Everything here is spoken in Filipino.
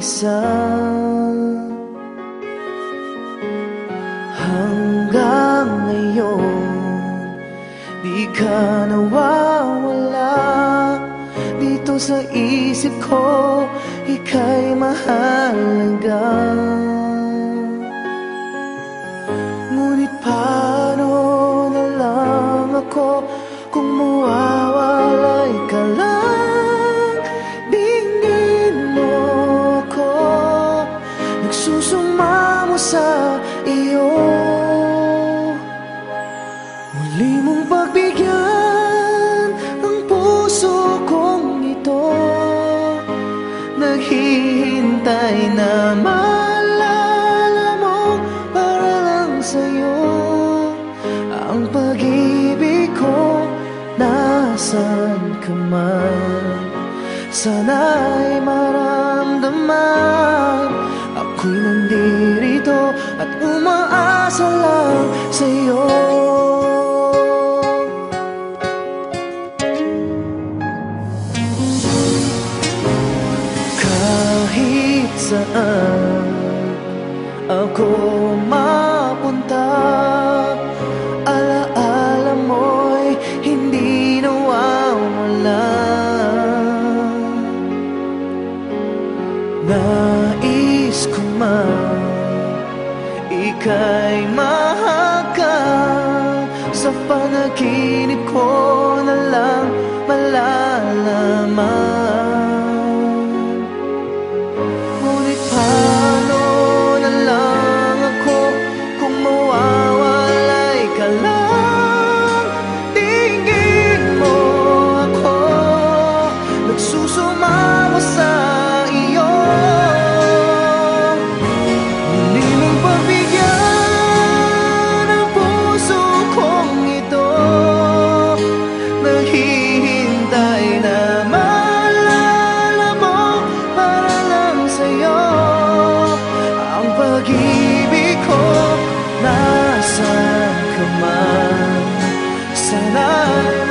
mag-isa. Hanggang ngayon di ka nawawala dito sa isip ko, ika'y mahalaga. Ngunit paano na lang ako kung mawawalay ka lang? Tingin mo ako, nagsusumamo sa iyo. Muli mong pagbigyan ang puso kong ito, naghihintay na maalala mo para lang sa'yo. Ang pag-ibig ko, nasan ka man, sana'y maramdaman. Ako'y nandirito at umaasa lang sa'yo. Kahit saan ako mapunta, alaala mo'y hindi nawawala. Nais ko man ika'y mahagkan, sa panaginip ko na lang malalaman. Ngunit paano na lang ako kung mawawalay ka lang? Tingin mo ako, nagsusumamo sa iyo. Muli mong pagbigyan ang puso kong ito, naghihintay na maalala mo para lang sa'yo. Ang pag-ibig ko, nasan ka man, sana'y